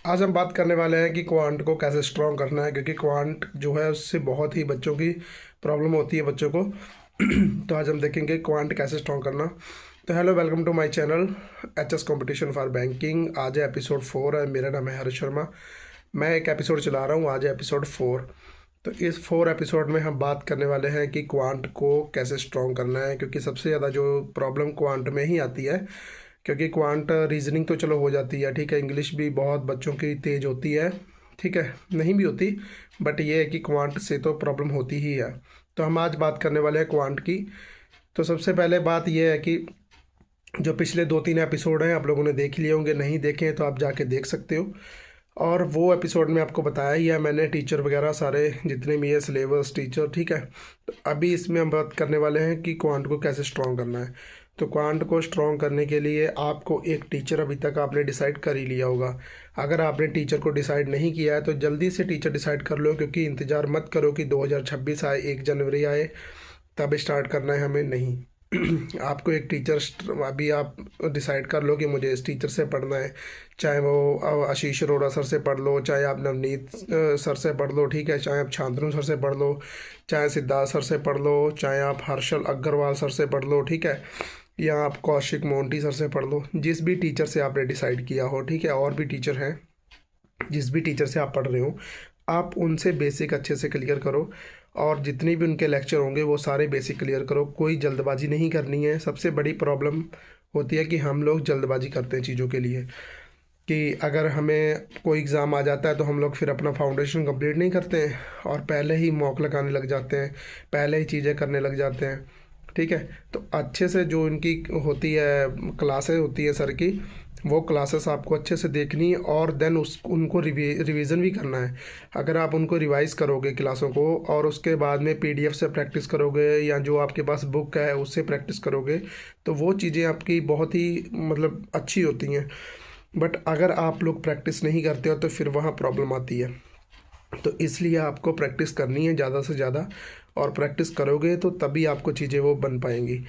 आज हम बात करने वाले हैं कि क्वांट को कैसे स्ट्रॉन्ग करना है, क्योंकि क्वांट जो है उससे बहुत ही बच्चों की प्रॉब्लम होती है बच्चों को। तो आज हम देखेंगे क्वांट कैसे स्ट्रॉन्ग करना। तो hello, welcome to my channel HS competition for banking. आज है एपिसोड 4 है। मेरा नाम है हर्ष शर्मा। मैं एक एपिसोड चला रहा हूँ, आज है एपिसोड 4। तो इस 4 एपिसोड में हम बात करने वाले हैं कि क्वांट को कैसे स्ट्रॉन्ग करना है, क्योंकि सबसे ज़्यादा जो प्रॉब्लम क्वांट में ही आती है। क्योंकि क्वांट रीजनिंग तो चलो हो जाती है, ठीक है, इंग्लिश भी बहुत बच्चों की तेज़ होती है, ठीक है, नहीं भी होती, बट ये है कि क्वांट से तो प्रॉब्लम होती ही है। तो हम आज बात करने वाले हैं क्वांट की। तो सबसे पहले बात ये है कि जो पिछले 2-3 एपिसोड हैं आप लोगों ने देख लिए होंगे, नहीं देखे हैं तो आप जाके देख सकते हो। और वो एपिसोड में आपको बताया ही है मैंने, टीचर वगैरह सारे जितने भी है, सिलेबस, टीचर, ठीक है। तो अभी इसमें हम बात करने वाले हैं कि क्वांट को कैसे स्ट्रॉन्ग करना है। तो क्वांट को स्ट्रॉन्ग करने के लिए आपको एक टीचर अभी तक आपने डिसाइड कर ही लिया होगा। अगर आपने टीचर को डिसाइड नहीं किया है तो जल्दी से टीचर डिसाइड कर लो, क्योंकि इंतज़ार मत करो कि 2026 आए, 1 जनवरी आए तब स्टार्ट करना है हमें, नहीं। आपको एक टीचर अभी आप डिसाइड कर लो कि मुझे इस टीचर से पढ़ना है। चाहे वो आशीष अरोड़ा सर से पढ़ लो, चाहे आप नवनीत सर से पढ़ लो, ठीक है, चाहे आप शांतनु सर से पढ़ लो, चाहे सिद्धार्थ सर से पढ़ लो, चाहे आप हर्षल अग्रवाल सर से पढ़ लो, ठीक है, या आप कौशिक मोंटी सर से पढ़ लो। जिस भी टीचर से आपने डिसाइड किया हो, ठीक है, और भी टीचर हैं, जिस भी टीचर से आप पढ़ रहे हो, आप उनसे बेसिक अच्छे से क्लियर करो। और जितने भी उनके लेक्चर होंगे वो सारे बेसिक क्लियर करो। कोई जल्दबाजी नहीं करनी है। सबसे बड़ी प्रॉब्लम होती है कि हम लोग जल्दबाजी करते हैं चीज़ों के लिए, कि अगर हमें कोई एग्ज़ाम आ जाता है तो हम लोग फिर अपना फाउंडेशन कंप्लीट नहीं करते हैं और पहले ही मॉक लगाने लग जाते हैं, पहले ही चीज़ें करने लग जाते हैं, ठीक है। तो अच्छे से जो इनकी होती है क्लासेस होती है सर की, वो क्लासेस आपको अच्छे से देखनी है और देन उनको रिवीजन भी करना है। अगर आप उनको रिवाइज़ करोगे क्लासों को और उसके बाद में पीडीएफ से प्रैक्टिस करोगे या जो आपके पास बुक है उससे प्रैक्टिस करोगे, तो वो चीज़ें आपकी बहुत ही मतलब अच्छी होती हैं। बट अगर आप लोग प्रैक्टिस नहीं करते हो तो फिर वहाँ प्रॉब्लम आती है। तो इसलिए आपको प्रैक्टिस करनी है ज़्यादा से ज़्यादा, और प्रैक्टिस करोगे तो तभी आपको चीज़ें वो बन पाएंगी।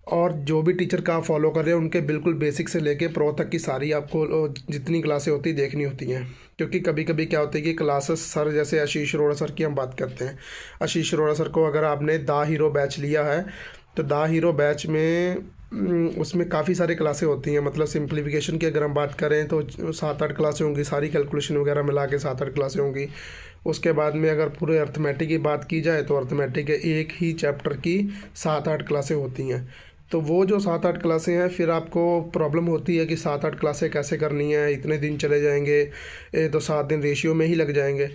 और जो भी टीचर का आप फॉलो कर रहे हैं उनके बिल्कुल बेसिक से लेके प्रो तक की सारी आपको जितनी क्लासें होती देखनी होती हैं। क्योंकि कभी कभी क्या होता है कि क्लासेस सर, जैसे आशीष अरोड़ा सर की हम बात करते हैं, आशीष अरोड़ा सर को अगर आपने द हीरो बैच लिया है तो द हीरो बैच में उसमें काफ़ी सारी क्लासें होती हैं। मतलब सिंप्लीफिकेशन की अगर हम बात करें तो 7-8 क्लासें होंगी, सारी कैलकुलेशन वगैरह मिला के 7-8 क्लासें होंगी। उसके बाद में अगर पूरे अर्थमेटिक की बात की जाए तो अर्थमेटिक के एक ही चैप्टर की 7-8 क्लासें होती हैं। तो वो जो 7-8 क्लासें हैं, फिर आपको प्रॉब्लम होती है कि 7-8 क्लासें कैसे करनी है, इतने दिन चले जाएंगे, तो 7 दिन रेशियो में ही लग जाएंगे।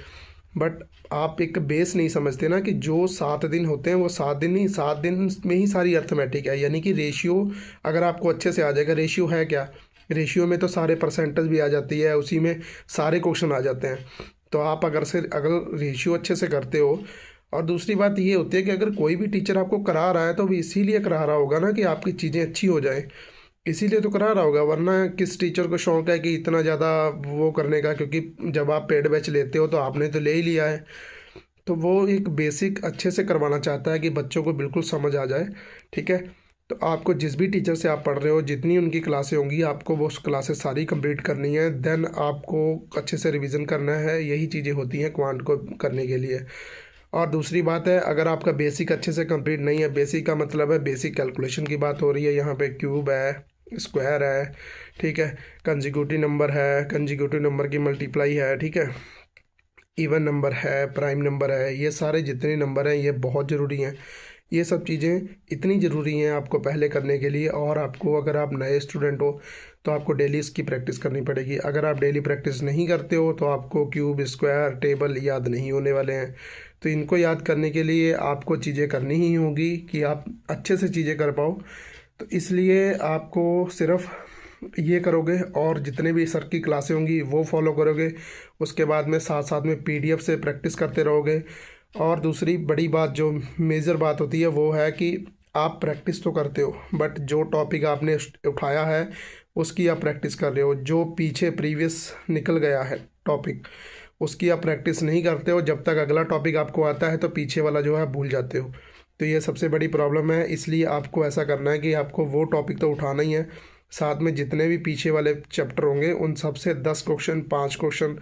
बट आप एक बेस नहीं समझते ना कि जो 7 दिन होते हैं वो 7 दिन नहीं, 7 दिन में ही सारी अर्थमेटिक है। यानी कि रेशियो अगर आपको अच्छे से आ जाएगा, रेशियो है क्या, रेशियो में तो सारे परसेंटेज भी आ जाती है, उसी में सारे क्वेश्चन आ जाते हैं। तो आप अगर रेशियो अच्छे से करते हो। और दूसरी बात ये होती है कि अगर कोई भी टीचर आपको करा रहा है तो वो इसीलिए करा रहा होगा ना कि आपकी चीज़ें अच्छी हो जाए, इसीलिए तो करा रहा होगा। वरना किस टीचर को शौक है कि इतना ज़्यादा वो करने का, क्योंकि जब आप पेड बैच लेते हो तो आपने तो ले ही लिया है। तो वो एक बेसिक अच्छे से करवाना चाहता है कि बच्चों को बिल्कुल समझ आ जाए, ठीक है। तो आपको जिस भी टीचर से आप पढ़ रहे हो, जितनी उनकी क्लासें होंगी, आपको वो क्लासेस सारी कंप्लीट करनी है। देन आपको अच्छे से रिवीजन करना है। यही चीज़ें होती हैं क्वांट को करने के लिए। और दूसरी बात है, अगर आपका बेसिक अच्छे से कंप्लीट नहीं है, बेसिक का मतलब है बेसिक कैलकुलेशन की बात हो रही है, यहाँ पे क्यूब है, स्क्वायर है, ठीक है, कंजिक्यूटिव नंबर है, कंजिक्यूटिव नंबर की मल्टीप्लाई है, ठीक है, इवन नंबर है, प्राइम नंबर है, ये सारे जितने नंबर हैं ये बहुत ज़रूरी हैं। ये सब चीज़ें इतनी ज़रूरी हैं आपको पहले करने के लिए। और आपको, अगर आप नए स्टूडेंट हो तो आपको डेली इसकी प्रैक्टिस करनी पड़ेगी। अगर आप डेली प्रैक्टिस नहीं करते हो तो आपको क्यूब, स्क्वायर, टेबल याद नहीं होने वाले हैं। तो इनको याद करने के लिए आपको चीज़ें करनी ही होगी कि आप अच्छे से चीज़ें कर पाओ। तो इसलिए आपको सिर्फ ये करोगे और जितने भी सर की क्लासें होंगी वो फॉलो करोगे। उसके बाद में साथ साथ में पीडीएफ से प्रैक्टिस करते रहोगे। और दूसरी बड़ी बात, जो मेजर बात होती है, वो है कि आप प्रैक्टिस तो करते हो, बट जो टॉपिक आपने उठाया है उसकी आप प्रैक्टिस कर रहे हो। जो पीछे प्रीवियस निकल गया है टॉपिक, उसकी आप प्रैक्टिस नहीं करते हो। जब तक अगला टॉपिक आपको आता है तो पीछे वाला जो है भूल जाते हो। तो ये सबसे बड़ी प्रॉब्लम है। इसलिए आपको ऐसा करना है कि आपको वो टॉपिक तो उठाना ही है, साथ में जितने भी पीछे वाले चैप्टर होंगे उन सब से 10 क्वेश्चन, 5 क्वेश्चन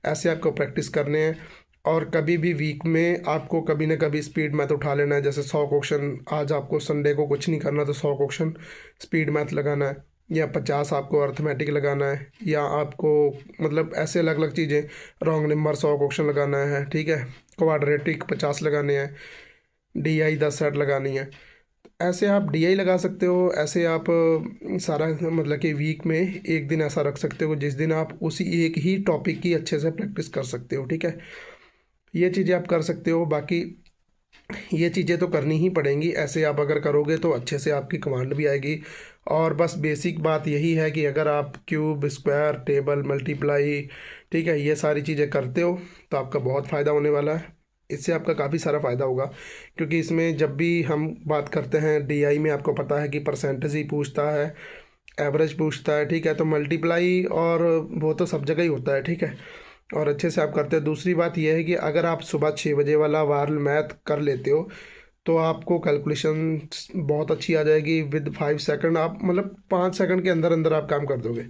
ऐसे आपको प्रैक्टिस करने हैं। और कभी भी वीक में आपको कभी ना कभी स्पीड मैथ उठा लेना है। जैसे 100 क्वेश्चन, आज आपको संडे को कुछ नहीं करना तो 100 क्वेश्चन स्पीड मैथ लगाना है, या 50 आपको अर्थमेटिक लगाना है, या आपको मतलब ऐसे अलग अलग चीज़ें, रॉन्ग नंबर 100 क्वेश्चन लगाना है, ठीक है। क्वाड्रेटिक 50 लगाने हैं, DI 10 सेट लगानी है। ऐसे आप DI लगा सकते हो। ऐसे आप सारा मतलब कि वीक में एक दिन ऐसा रख सकते हो जिस दिन आप उसी एक ही टॉपिक की अच्छे से प्रैक्टिस कर सकते हो, ठीक है। ये चीज़ें आप कर सकते हो। बाकी ये चीज़ें तो करनी ही पड़ेंगी। ऐसे आप अगर करोगे तो अच्छे से आपकी कमांड भी आएगी। और बस बेसिक बात यही है कि अगर आप क्यूब, स्क्वायर, टेबल, मल्टीप्लाई, ठीक है, ये सारी चीज़ें करते हो तो आपका बहुत फ़ायदा होने वाला है। इससे आपका काफ़ी सारा फ़ायदा होगा, क्योंकि इसमें जब भी हम बात करते हैं DI में, आपको पता है कि परसेंटेज ही पूछता है, एवरेज पूछता है, ठीक है। तो मल्टीप्लाई और वो तो सब जगह ही होता है, ठीक है। और अच्छे से आप करते हो। दूसरी बात यह है कि अगर आप सुबह 6 बजे वाला वार्ल मैथ कर लेते हो तो आपको कैलकुलेशन बहुत अच्छी आ जाएगी। विद 5 सेकंड आप मतलब 5 सेकंड के अंदर अंदर आप काम कर दोगे।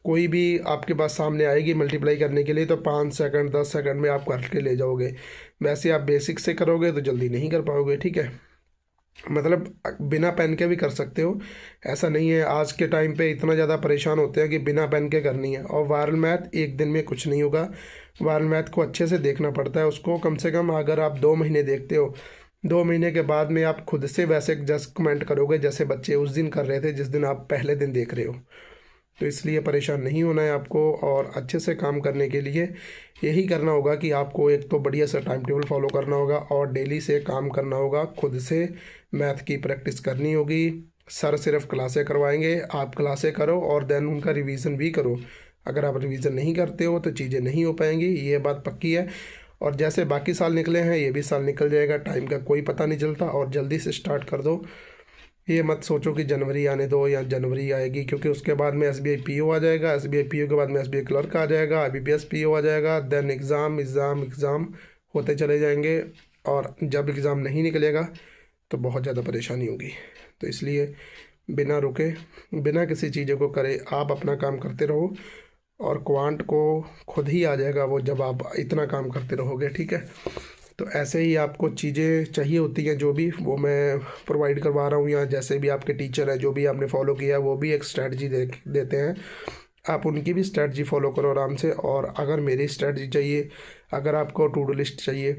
कोई भी आपके पास सामने आएगी मल्टीप्लाई करने के लिए तो 5 सेकंड, 10 सेकंड में आप करके ले जाओगे। वैसे आप बेसिक से करोगे तो जल्दी नहीं कर पाओगे, ठीक है। मतलब बिना पेन के भी कर सकते हो, ऐसा नहीं है। आज के टाइम पे इतना ज़्यादा परेशान होते हैं कि बिना पेन के करनी है। और वायरल मैथ एक दिन में कुछ नहीं होगा। वायरल मैथ को अच्छे से देखना पड़ता है। उसको कम से कम अगर आप 2 महीने देखते हो, 2 महीने के बाद में आप खुद से वैसे जस्ट कमेंट करोगे जैसे बच्चे उस दिन कर रहे थे जिस दिन आप पहले दिन देख रहे हो। तो इसलिए परेशान नहीं होना है आपको। और अच्छे से काम करने के लिए यही करना होगा कि आपको एक तो बढ़िया सा टाइम टेबल फॉलो करना होगा और डेली से काम करना होगा। खुद से मैथ की प्रैक्टिस करनी होगी। सर सिर्फ क्लासें करवाएंगे, आप क्लासें करो और देन उनका रिवीजन भी करो। अगर आप रिवीजन नहीं करते हो तो चीज़ें नहीं हो पाएंगी, ये बात पक्की है। और जैसे बाकी साल निकले हैं ये भी साल निकल जाएगा, टाइम का कोई पता नहीं चलता। और जल्दी से स्टार्ट कर दो। ये मत सोचो कि जनवरी आने दो या जनवरी आएगी, क्योंकि उसके बाद में SBI PO आ जाएगा, SBI PO के बाद में SBI क्लर्क आ जाएगा, IBPS PO आ जाएगा, देन एग्ज़ाम एग्ज़ाम एग्ज़ाम होते चले जाएंगे। और जब एग्ज़ाम नहीं निकलेगा तो बहुत ज़्यादा परेशानी होगी। तो इसलिए बिना रुके, बिना किसी चीज़ों को करे आप अपना काम करते रहो और क्वांट को खुद ही आ जाएगा वो, जब आप इतना काम करते रहोगे, ठीक है। तो ऐसे ही आपको चीज़ें चाहिए होती हैं, जो भी वो मैं प्रोवाइड करवा रहा हूँ, या जैसे भी आपके टीचर हैं जो भी आपने फॉलो किया है वो भी एक स्ट्रेटजी देते हैं। आप उनकी भी स्ट्रेटजी फॉलो करो आराम से। और अगर मेरी स्ट्रेटजी चाहिए, अगर आपको टू डू लिस्ट चाहिए,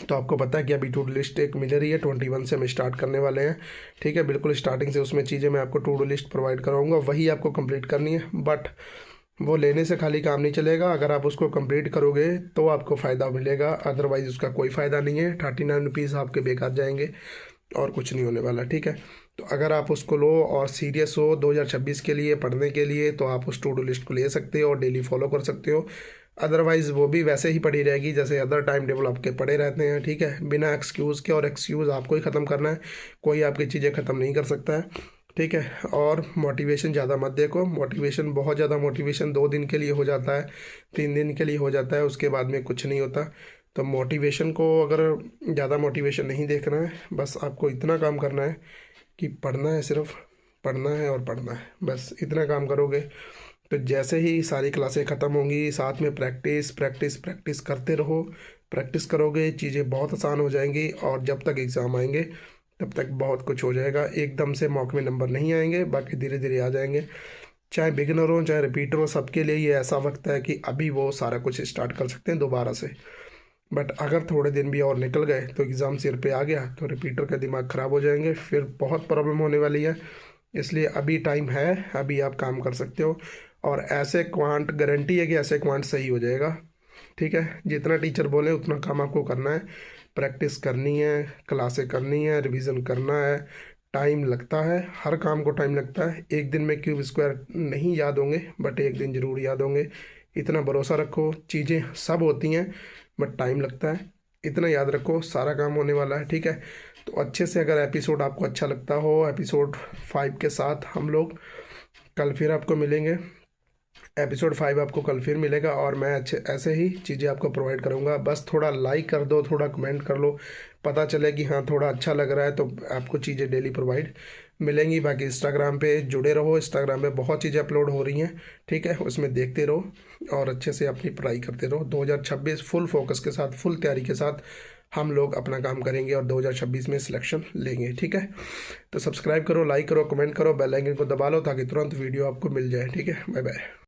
तो आपको पता है कि अभी टू डू लिस्ट एक मिल रही है, 21 से हम स्टार्ट करने वाले हैं, ठीक है। बिल्कुल स्टार्टिंग से उसमें चीज़ें मैं आपको टू डू लिस्ट प्रोवाइड कराऊंगा, वही आपको कंप्लीट करनी है। बट वो लेने से खाली काम नहीं चलेगा, अगर आप उसको कंप्लीट करोगे तो आपको फ़ायदा मिलेगा, अदरवाइज़ उसका कोई फ़ायदा नहीं है। 39 रुपीज़ आपके बेकार जाएंगे और कुछ नहीं होने वाला, ठीक है। तो अगर आप उसको लो और सीरियस हो 2026 के लिए पढ़ने के लिए, तो आप उस टू डू लिस्ट को ले सकते हो और डेली फॉलो कर सकते हो। अदरवाइज़ वो भी वैसे ही पड़ी रहेगी जैसे अदर टाइम टेबल आपके पड़े रहते हैं, ठीक है। बिना एक्सक्यूज़ के, और एक्सक्यूज़ आपको ही ख़त्म करना है, कोई आपकी चीज़ें ख़त्म नहीं कर सकता है, ठीक है। और मोटिवेशन ज़्यादा मत देखो। मोटिवेशन, बहुत ज़्यादा मोटिवेशन 2 दिन के लिए हो जाता है, 3 दिन के लिए हो जाता है, उसके बाद में कुछ नहीं होता। तो मोटिवेशन को, अगर ज़्यादा मोटिवेशन नहीं देखना है, बस आपको इतना काम करना है कि पढ़ना है, सिर्फ पढ़ना है और पढ़ना है, बस इतना काम करोगे तो जैसे ही सारी क्लासें ख़त्म होंगी, साथ में प्रैक्टिस प्रैक्टिस प्रैक्टिस करते रहो। प्रैक्टिस करोगे चीज़ें बहुत आसान हो जाएंगी, और जब तक एग्ज़ाम आएंगे तब तक बहुत कुछ हो जाएगा। एकदम से मॉक में नंबर नहीं आएंगे, बाकी धीरे धीरे आ जाएंगे। चाहे बिगिनर हो चाहे रिपीटर हो, सबके लिए ये ऐसा वक्त है कि अभी वो सारा कुछ स्टार्ट कर सकते हैं दोबारा से। बट अगर थोड़े दिन भी और निकल गए तो एग्ज़ाम सिर पे आ गया तो रिपीटर का दिमाग ख़राब हो जाएंगे, फिर बहुत प्रॉब्लम होने वाली है। इसलिए अभी टाइम है, अभी आप काम कर सकते हो। और ऐसे क्वांट गारंटी है कि ऐसे क्वांट सही हो जाएगा, ठीक है। जितना टीचर बोले उतना काम आपको करना है, प्रैक्टिस करनी है, क्लासें करनी है, रिवीजन करना है। टाइम लगता है, हर काम को टाइम लगता है। एक दिन में क्यूब स्क्वायर नहीं याद होंगे, बट एक दिन ज़रूर याद होंगे, इतना भरोसा रखो। चीज़ें सब होती हैं बट टाइम लगता है, इतना याद रखो, सारा काम होने वाला है, ठीक है। तो अच्छे से, अगर एपिसोड आपको अच्छा लगता हो, एपिसोड 5 के साथ हम लोग कल फिर आपको मिलेंगे। एपिसोड 5 आपको कल फिर मिलेगा और मैं अच्छे ऐसे ही चीज़ें आपको प्रोवाइड करूँगा। बस थोड़ा लाइक कर दो, थोड़ा कमेंट कर लो, पता चले कि हाँ थोड़ा अच्छा लग रहा है, तो आपको चीज़ें डेली प्रोवाइड मिलेंगी। बाकी इंस्टाग्राम पे जुड़े रहो, इंस्टाग्राम पे बहुत चीज़ें अपलोड हो रही हैं, ठीक है, उसमें देखते रहो और अच्छे से अपनी पढ़ाई करते रहो। 2026 फुल फोकस के साथ, फुल तैयारी के साथ हम लोग अपना काम करेंगे और 2026 में सिलेक्शन लेंगे, ठीक है। तो सब्सक्राइब करो, लाइक करो, कमेंट करो, बेल आइकन को दबा लो ताकि तुरंत वीडियो आपको मिल जाए, ठीक है। Bye bye.